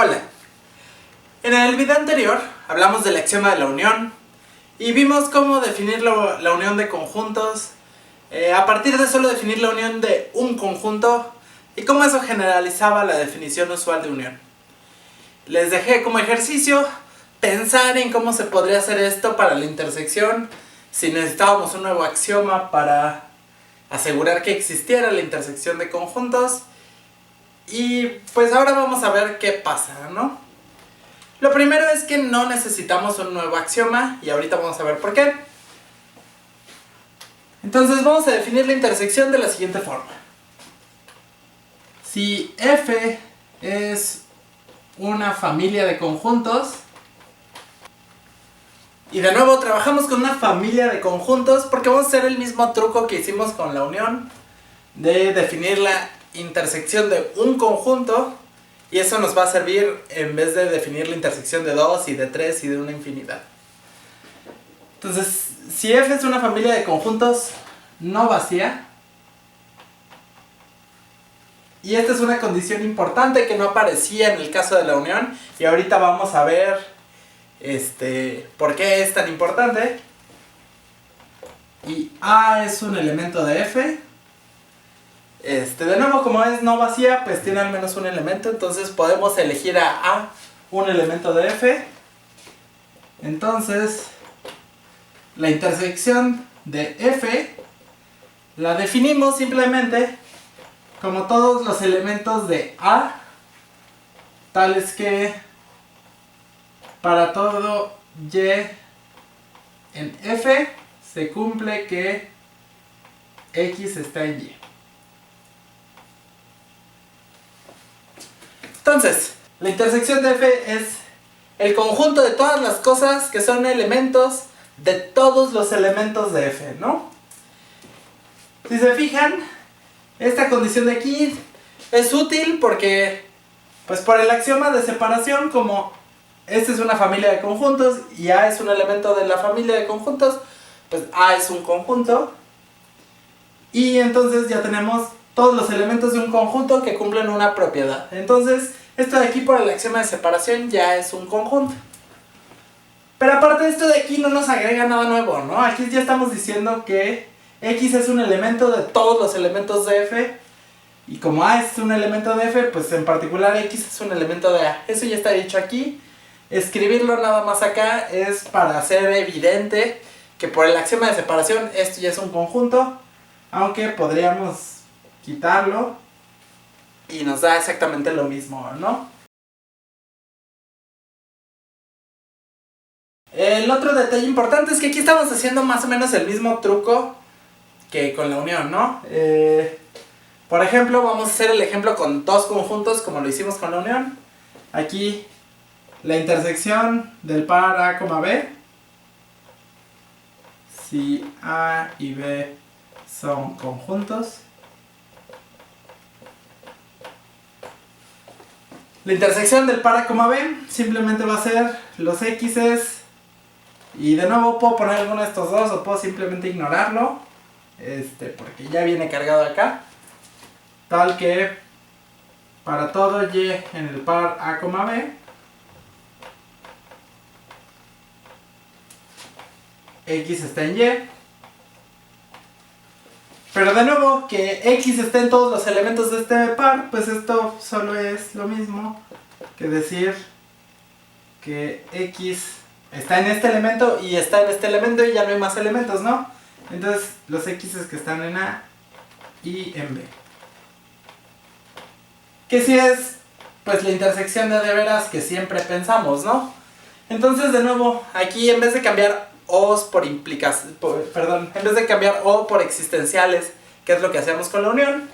Hola, en el video anterior hablamos del axioma de la unión y vimos cómo definir la unión de conjuntos a partir de solo definir la unión de un conjunto y cómo eso generalizaba la definición usual de unión. Les dejé como ejercicio pensar en cómo se podría hacer esto para la intersección si necesitábamos un nuevo axioma para asegurar que existiera la intersección de conjuntos. Y pues ahora vamos a ver qué pasa, ¿no? Lo primero es que no necesitamos un nuevo axioma y ahorita vamos a ver por qué. Entonces vamos a definir la intersección de la siguiente forma. Si F es una familia de conjuntos, y de nuevo trabajamos con una familia de conjuntos porque vamos a hacer el mismo truco que hicimos con la unión de definir la intersección de un conjunto, y eso nos va a servir en vez de definir la intersección de 2 y de 3 y de una infinidad. Entonces, si F es una familia de conjuntos no vacía, y esta es una condición importante que no aparecía en el caso de la unión, y ahorita vamos a ver por qué es tan importante. Y A es un elemento de F. De nuevo, como es no vacía, pues tiene al menos un elemento, entonces podemos elegir a un elemento de F. Entonces, la intersección de F la definimos simplemente como todos los elementos de A, tales que para todo Y en F se cumple que X está en Y. Entonces, la intersección de F es el conjunto de todas las cosas que son elementos de todos los elementos de F, ¿no? Si se fijan, esta condición de aquí es útil porque, pues por el axioma de separación, como esta es una familia de conjuntos y A es un elemento de la familia de conjuntos, pues A es un conjunto. Y entonces ya tenemos todos los elementos de un conjunto que cumplen una propiedad. Entonces, esto de aquí por el axioma de separación ya es un conjunto. Pero aparte esto de aquí no nos agrega nada nuevo, ¿no? Aquí ya estamos diciendo que X es un elemento de todos los elementos de F. Y como A es un elemento de F, pues en particular X es un elemento de A. Eso ya está dicho aquí. Escribirlo nada más acá es para hacer evidente que por el axioma de separación esto ya es un conjunto. Aunque podríamos quitarlo y nos da exactamente lo mismo, ¿no? El otro detalle importante es que aquí estamos haciendo más o menos el mismo truco que con la unión, ¿no? Por ejemplo, vamos a hacer el ejemplo con dos conjuntos como lo hicimos con la unión. Aquí la intersección del par A, B. Si A y B son conjuntos, la intersección del par A, B simplemente va a ser los x's, y de nuevo puedo poner alguno de estos dos o puedo simplemente ignorarlo, porque ya viene cargado acá, tal que para todo y en el par A, B, x está en y. Pero de nuevo, que X esté en todos los elementos de este par, pues esto solo es lo mismo que decir que X está en este elemento y está en este elemento y ya no hay más elementos, ¿no? Entonces los X que están en A y en B. Que sí es, pues, la intersección de veras que siempre pensamos, ¿no? Entonces de nuevo, aquí en vez de cambiar O's por implicación, en vez de cambiar O por existenciales, que es lo que hacemos con la unión,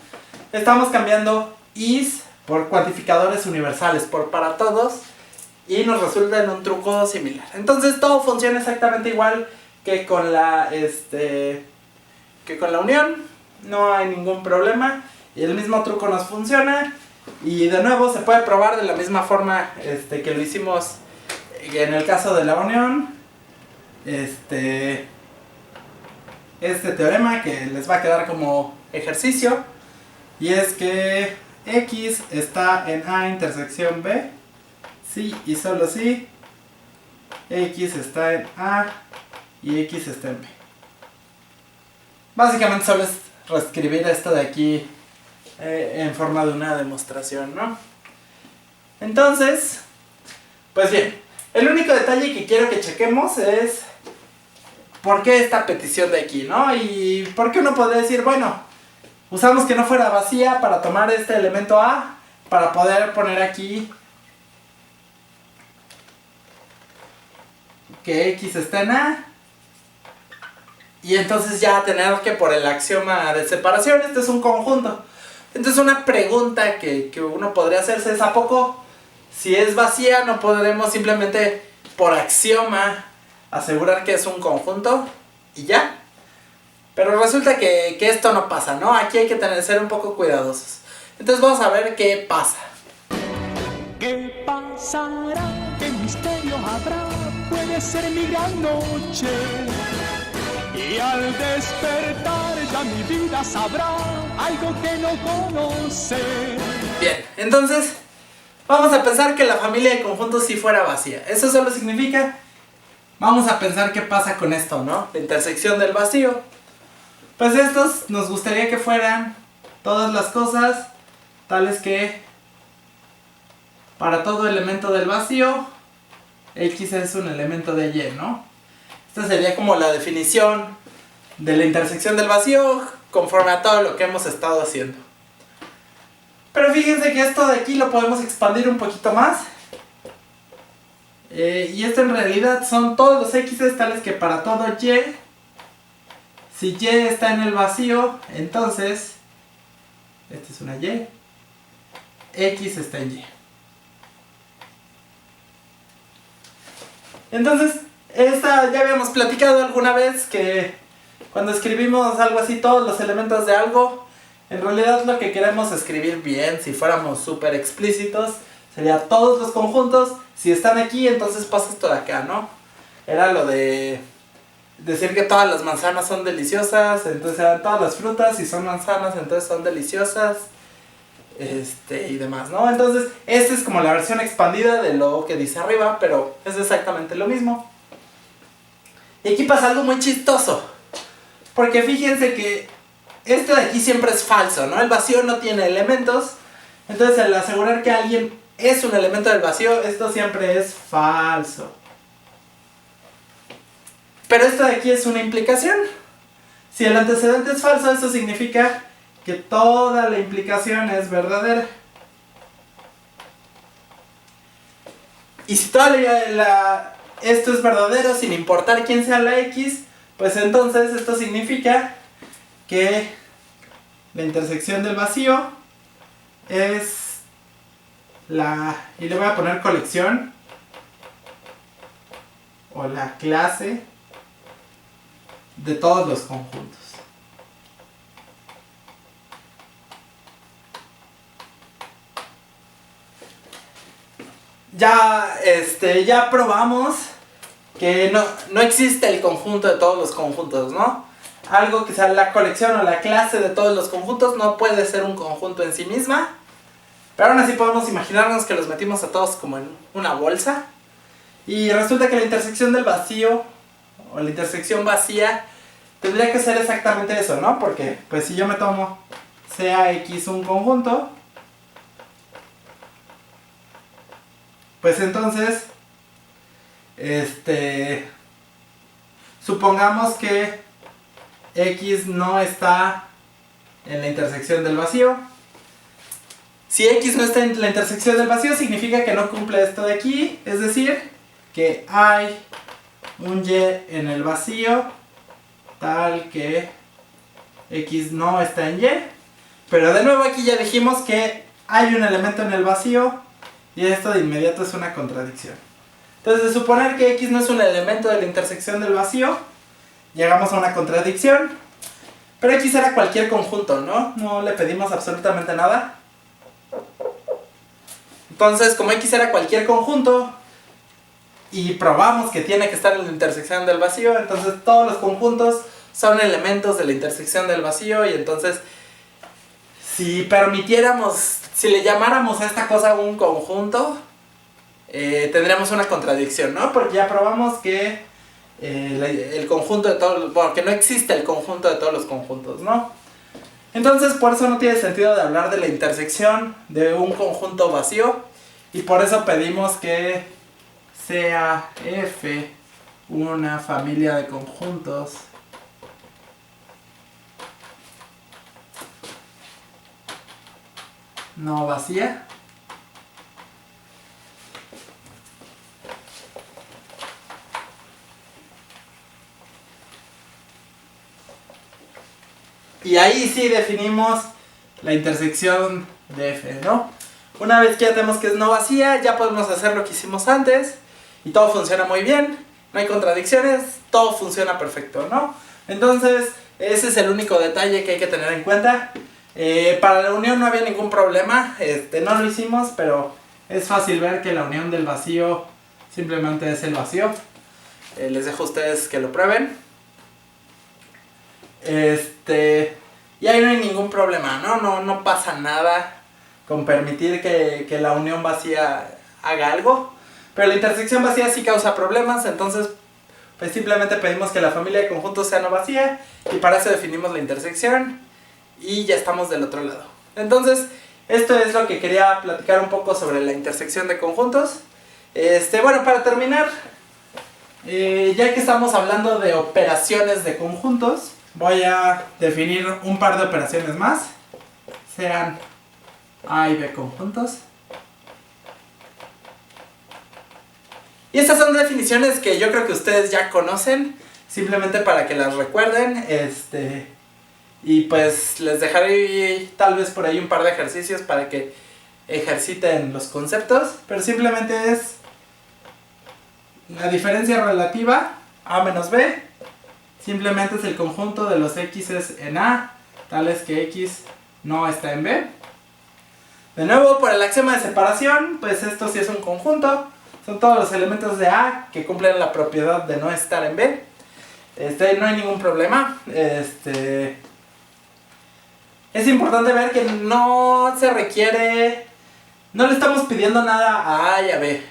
estamos cambiando I's por cuantificadores universales, por para todos, y nos resulta en un truco similar. Entonces todo funciona exactamente igual que con la unión, no hay ningún problema, y el mismo truco nos funciona, y de nuevo se puede probar de la misma forma que lo hicimos en el caso de la unión. Este teorema que les va a quedar como ejercicio, y es que X está en A intersección B sí y solo si X está en A y X está en B. Básicamente solo es reescribir esto de aquí en forma de una demostración, ¿no? Entonces, pues bien, el único detalle que quiero que chequemos es por qué esta petición de aquí, ¿no? Y por qué uno podría decir, bueno, usamos que no fuera vacía para tomar este elemento A, para poder poner aquí que X está en A, y entonces ya tener que por el axioma de separación, este es un conjunto. Entonces una pregunta que uno podría hacerse es, ¿a poco si es vacía no podremos simplemente por axioma asegurar que es un conjunto y ya? Pero resulta que esto no pasa, ¿no? Aquí hay que ser un poco cuidadosos. Entonces vamos a ver qué pasa. ¿Qué pasará? ¿Qué misterio habrá? Puede ser mi gran noche. Y al despertar ya mi vida sabrá algo que no conoce. Bien, entonces vamos a pensar que la familia de conjuntos sí fuera vacía. Eso solo significa, vamos a pensar qué pasa con esto, ¿no? La intersección del vacío. Pues estos nos gustaría que fueran todas las cosas tales que para todo elemento del vacío X es un elemento de Y, ¿no? Esta sería como la definición de la intersección del vacío conforme a todo lo que hemos estado haciendo. Pero fíjense que esto de aquí lo podemos expandir un poquito más. Y esto en realidad son todos los X tales que para todo Y, si Y está en el vacío, entonces, esta es una Y, X está en Y. Entonces, esta ya habíamos platicado alguna vez que cuando escribimos algo así, todos los elementos de algo, en realidad lo que queremos escribir bien, si fuéramos súper explícitos, sería todos los conjuntos, si están aquí, entonces pasa esto de acá, ¿no? Era lo de decir que todas las manzanas son deliciosas, entonces eran todas las frutas, si son manzanas, entonces son deliciosas, y demás, ¿no? Entonces, esta es como la versión expandida de lo que dice arriba, pero es exactamente lo mismo. Y aquí pasa algo muy chistoso, porque fíjense que esto de aquí siempre es falso, ¿no? El vacío no tiene elementos, entonces al asegurar que alguien es un elemento del vacío, esto siempre es falso. Pero esto de aquí es una implicación. Si el antecedente es falso, eso significa que toda la implicación es verdadera. Y si esto es verdadero sin importar quién sea la X, pues entonces esto significa que la intersección del vacío es y le voy a poner colección o la clase de todos los conjuntos. Ya probamos que no existe el conjunto de todos los conjuntos, ¿no? Algo que sea la colección o la clase de todos los conjuntos no puede ser un conjunto en sí misma. Pero aún así podemos imaginarnos que los metimos a todos como en una bolsa. Y resulta que la intersección del vacío o la intersección vacía tendría que ser exactamente eso, ¿no? Porque pues si yo me tomo sea X un conjunto, pues entonces supongamos que X no está en la intersección del vacío. Si X no está en la intersección del vacío, significa que no cumple esto de aquí, es decir, que hay un Y en el vacío tal que X no está en Y. Pero de nuevo aquí ya dijimos que hay un elemento en el vacío y esto de inmediato es una contradicción. Entonces, de suponer que X no es un elemento de la intersección del vacío, llegamos a una contradicción. Pero X era cualquier conjunto, ¿no? No le pedimos absolutamente nada. Entonces, como X era cualquier conjunto y probamos que tiene que estar en la intersección del vacío, entonces todos los conjuntos son elementos de la intersección del vacío. Y entonces, si le llamáramos a esta cosa un conjunto, tendríamos una contradicción, ¿no? Porque ya probamos que el conjunto de todos, bueno, que no existe el conjunto de todos los conjuntos, ¿no? Entonces por eso no tiene sentido de hablar de la intersección de un conjunto vacío, y por eso pedimos que sea F una familia de conjuntos no vacía. Y ahí sí definimos la intersección de F, ¿no? Una vez que ya tenemos que es no vacía, ya podemos hacer lo que hicimos antes y todo funciona muy bien, no hay contradicciones, todo funciona perfecto, ¿no? Entonces, ese es el único detalle que hay que tener en cuenta. Para la unión no había ningún problema, no lo hicimos, pero es fácil ver que la unión del vacío simplemente es el vacío. Les dejo a ustedes que lo prueben. Y ahí no hay ningún problema, ¿no? No pasa nada con permitir que la unión vacía haga algo. Pero la intersección vacía sí causa problemas, entonces pues simplemente pedimos que la familia de conjuntos sea no vacía y para eso definimos la intersección y ya estamos del otro lado. Entonces, esto es lo que quería platicar un poco sobre la intersección de conjuntos. Bueno, para terminar, ya que estamos hablando de operaciones de conjuntos, voy a definir un par de operaciones más, sean A y B conjuntos. Y estas son definiciones que yo creo que ustedes ya conocen, simplemente para que las recuerden. Y pues les dejaré tal vez por ahí un par de ejercicios para que ejerciten los conceptos, pero simplemente es la diferencia relativa A menos B. Simplemente es el conjunto de los x's en A, tales que x no está en B. De nuevo, por el axioma de separación, pues esto sí es un conjunto. Son todos los elementos de A que cumplen la propiedad de no estar en B. No hay ningún problema. Es importante ver que no se requiere, no le estamos pidiendo nada a A y a B.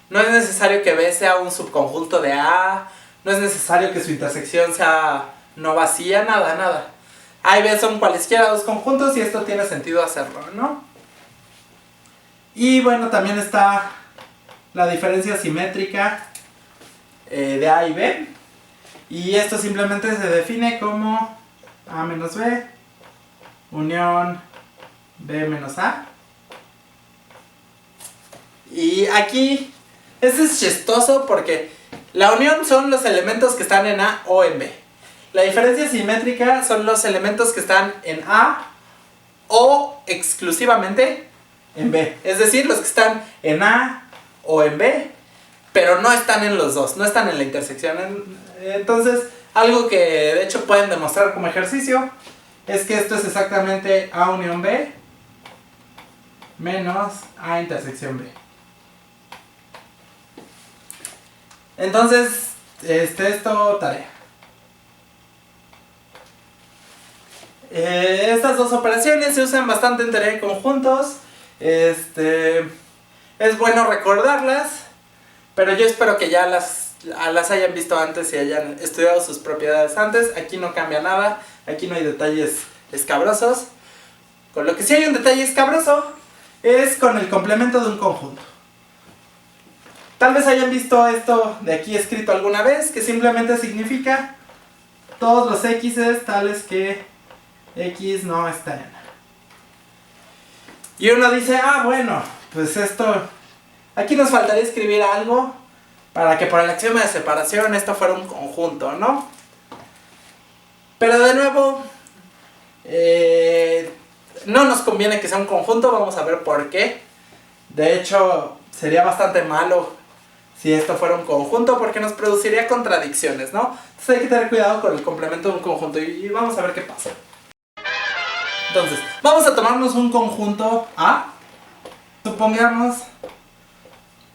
No es necesario que B sea un subconjunto de A. No es necesario que su intersección sea no vacía, nada. A y B son cualesquiera dos conjuntos y esto tiene sentido hacerlo, ¿no? Y bueno, también está la diferencia simétrica de A y B. Y esto simplemente se define como A menos B unión B menos A. Y aquí, este es chistoso porque la unión son los elementos que están en A o en B. La diferencia simétrica son los elementos que están en A o exclusivamente en B. Es decir, los que están en A o en B, pero no están en los dos, no están en la intersección. Entonces, algo que de hecho pueden demostrar como ejercicio es que esto es exactamente A unión B menos A intersección B. Entonces, esto tarea. Estas dos operaciones se usan bastante en teoría de conjuntos. Es bueno recordarlas, pero yo espero que ya las hayan visto antes y hayan estudiado sus propiedades antes. Aquí no cambia nada, aquí no hay detalles escabrosos. Con lo que sí hay un detalle escabroso es con el complemento de un conjunto. Tal vez hayan visto esto de aquí escrito alguna vez, que simplemente significa todos los x's tales que x no está en A. Y uno dice, bueno, pues esto, aquí nos faltaría escribir algo para que por el axioma de separación esto fuera un conjunto, ¿no? Pero de nuevo, no nos conviene que sea un conjunto, vamos a ver por qué. De hecho, sería bastante malo si esto fuera un conjunto porque nos produciría contradicciones, ¿no? Entonces hay que tener cuidado con el complemento de un conjunto y vamos a ver qué pasa. Entonces, vamos a tomarnos un conjunto A. Supongamos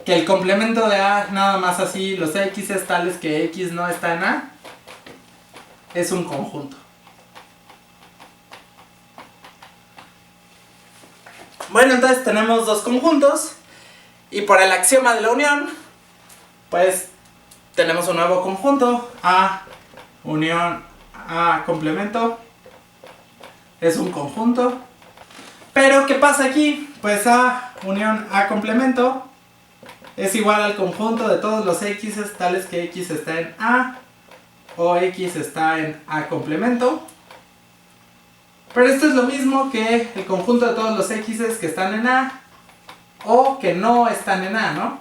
que el complemento de A, nada más así, los x es tales que x no está en A, es un conjunto. Bueno, entonces tenemos dos conjuntos Y por el axioma de la unión, pues tenemos un nuevo conjunto. A unión A complemento es un conjunto. Pero ¿qué pasa aquí? Pues A unión A complemento es igual al conjunto de todos los X tales que X está en A o X está en A complemento. Pero esto es lo mismo que el conjunto de todos los X que están en A o que no están en A, ¿no?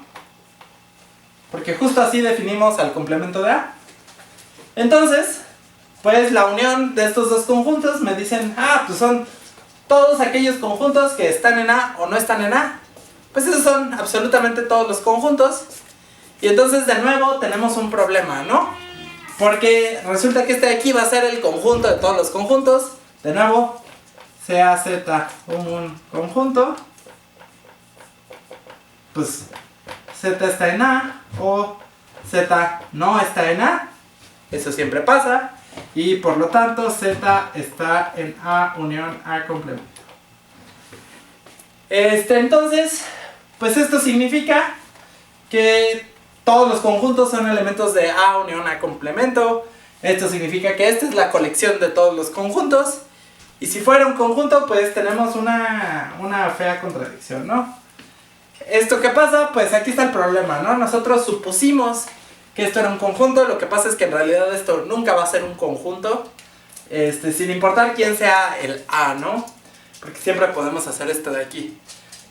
Porque justo así definimos al complemento de A. Entonces, pues la unión de estos dos conjuntos me dicen, pues son todos aquellos conjuntos que están en A o no están en A. Pues esos son absolutamente todos los conjuntos. Y entonces de nuevo tenemos un problema, ¿no? Porque resulta que este de aquí va a ser el conjunto de todos los conjuntos. De nuevo, sea Z un conjunto, pues Z está en A o Z no está en A. Eso siempre pasa. Y por lo tanto Z está en A unión A complemento. Entonces, pues esto significa que todos los conjuntos son elementos de A unión A complemento. Esto significa que esta es la colección de todos los conjuntos. Y si fuera un conjunto, pues tenemos una fea contradicción, ¿no? ¿Esto qué pasa? Pues aquí está el problema, ¿no? Nosotros supusimos que esto era un conjunto. Lo que pasa es que en realidad esto nunca va a ser un conjunto. Sin importar quién sea el A, ¿no? Porque siempre podemos hacer esto de aquí.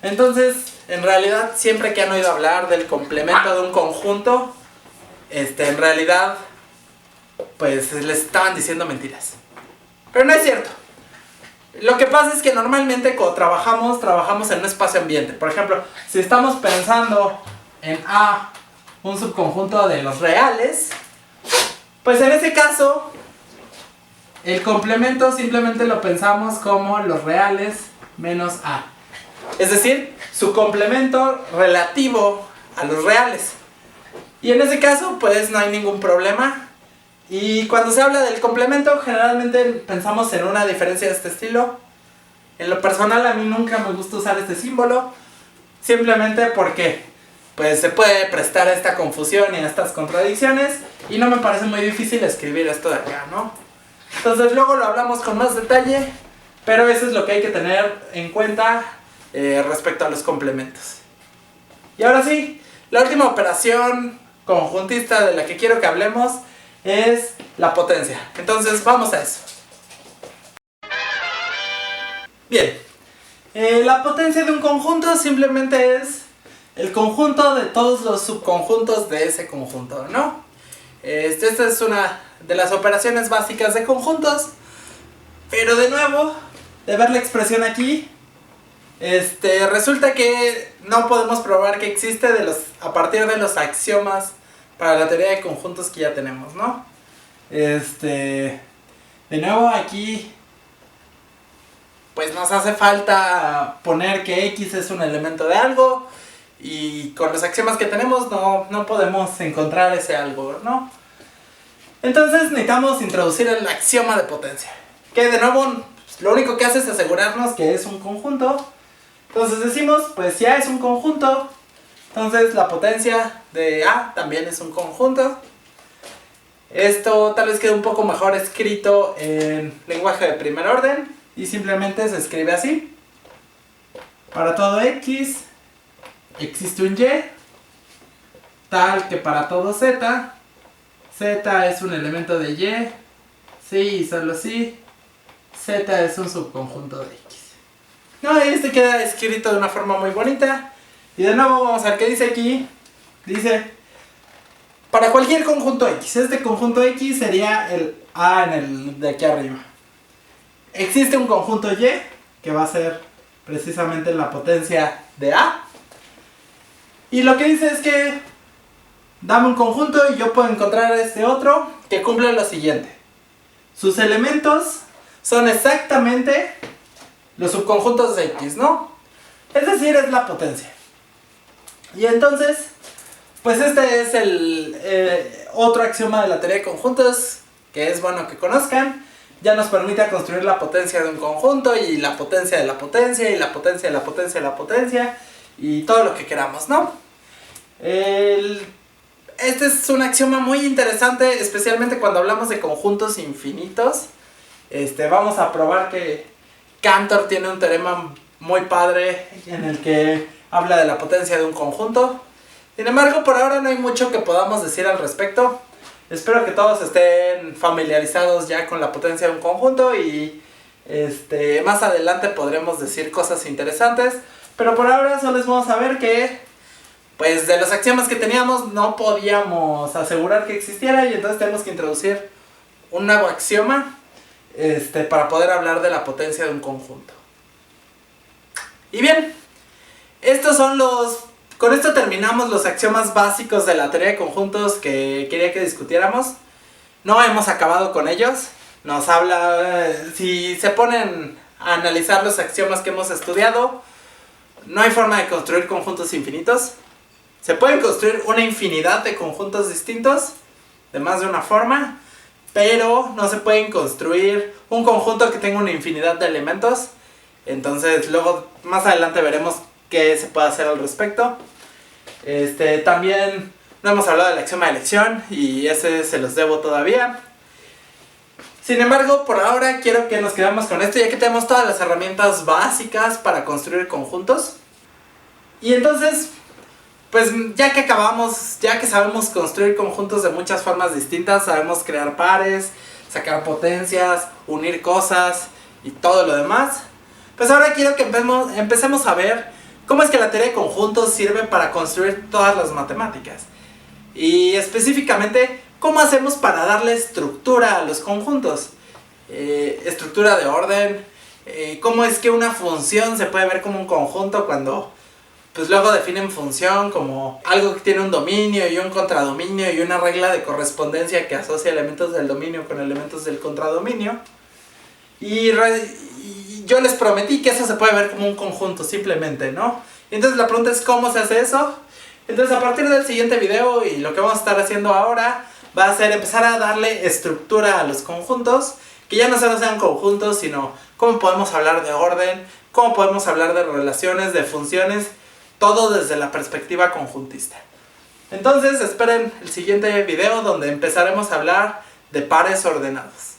Entonces, en realidad, siempre que han oído hablar del complemento de un conjunto, en realidad, pues les estaban diciendo mentiras. Pero no es cierto. Lo que pasa es que normalmente cuando trabajamos en un espacio ambiente. Por ejemplo, si estamos pensando en A, un subconjunto de los reales, pues en ese caso, el complemento simplemente lo pensamos como los reales menos A. Es decir, su complemento relativo a los reales. Y en ese caso, pues no hay ningún problema. Y cuando se habla del complemento, generalmente pensamos en una diferencia de este estilo. En lo personal, a mí nunca me gusta usar este símbolo. Simplemente porque pues se puede prestar a esta confusión y a estas contradicciones. Y no me parece muy difícil escribir esto de acá, ¿no? Entonces luego lo hablamos con más detalle. Pero eso es lo que hay que tener en cuenta respecto a los complementos. Y ahora sí, la última operación conjuntista de la que quiero que hablemos es la potencia. Entonces vamos a eso. Bien, la potencia de un conjunto simplemente es el conjunto de todos los subconjuntos de ese conjunto, ¿no? Esta es una de las operaciones básicas de conjuntos. Pero de nuevo, de ver la expresión aquí, resulta que no podemos probar que existe a partir de los axiomas para la teoría de conjuntos que ya tenemos, ¿no? De nuevo aquí, pues nos hace falta poner que X es un elemento de algo. Y con los axiomas que tenemos no podemos encontrar ese algo, ¿no? Entonces necesitamos introducir el axioma de potencia. Que de nuevo, lo único que hace es asegurarnos que es un conjunto. Entonces decimos, pues si A es un conjunto, entonces la potencia de A también es un conjunto. Esto tal vez quede un poco mejor escrito en lenguaje de primer orden. Y simplemente se escribe así. Para todo X existe un Y, tal que para todo Z, Z es un elemento de Y, sí y solo sí, Z es un subconjunto de X. No, y queda escrito de una forma muy bonita. Y de nuevo vamos a ver qué dice aquí. Dice, para cualquier conjunto X, este conjunto X sería el A en el de aquí arriba. Existe un conjunto Y, que va a ser precisamente la potencia de A. Y lo que dice es que dame un conjunto y yo puedo encontrar este otro que cumple lo siguiente. Sus elementos son exactamente los subconjuntos de X, ¿no? Es decir, es la potencia. Y entonces, pues este es el otro axioma de la teoría de conjuntos, que es bueno que conozcan. Ya nos permite construir la potencia de un conjunto y la potencia de la potencia y la potencia de la potencia de la potencia. y todo lo que queramos, ¿no? Este es un axioma muy interesante, especialmente cuando hablamos de conjuntos infinitos. Vamos a probar que Cantor tiene un teorema muy padre en el que habla de la potencia de un conjunto. Sin embargo, por ahora no hay mucho que podamos decir al respecto. Espero que todos estén familiarizados ya con la potencia de un conjunto y más adelante podremos decir cosas interesantes. Pero por ahora solo les vamos a ver que pues de los axiomas que teníamos no podíamos asegurar que existiera, y entonces tenemos que introducir un nuevo axioma para poder hablar de la potencia de un conjunto. Y bien, con esto terminamos los axiomas básicos de la teoría de conjuntos que quería que discutiéramos. No hemos acabado con ellos. Nos habla, si se ponen a analizar los axiomas que hemos estudiado, no hay forma de construir conjuntos infinitos. Se pueden construir una infinidad de conjuntos distintos, de más de una forma, pero no se pueden construir un conjunto que tenga una infinidad de elementos. Entonces luego más adelante veremos qué se puede hacer al respecto. También no hemos hablado del axioma de elección y ese se los debo todavía. Sin embargo, por ahora quiero que nos quedemos con esto, ya que tenemos todas las herramientas básicas para construir conjuntos. Y entonces, pues ya que sabemos construir conjuntos de muchas formas distintas, sabemos crear pares, sacar potencias, unir cosas y todo lo demás, pues ahora quiero que empecemos a ver cómo es que la teoría de conjuntos sirve para construir todas las matemáticas. Y específicamente, cómo hacemos para darle estructura a los conjuntos. Estructura de orden, cómo es que una función se puede ver como un conjunto cuando pues luego definen función como algo que tiene un dominio y un contradominio y una regla de correspondencia que asocia elementos del dominio con elementos del contradominio. Y yo les prometí que eso se puede ver como un conjunto simplemente, ¿no? Entonces la pregunta es ¿cómo se hace eso? Entonces a partir del siguiente video y lo que vamos a estar haciendo ahora va a ser empezar a darle estructura a los conjuntos, que ya no solo sean conjuntos, sino cómo podemos hablar de orden, cómo podemos hablar de relaciones, de funciones, todo desde la perspectiva conjuntista. Entonces esperen el siguiente video donde empezaremos a hablar de pares ordenados.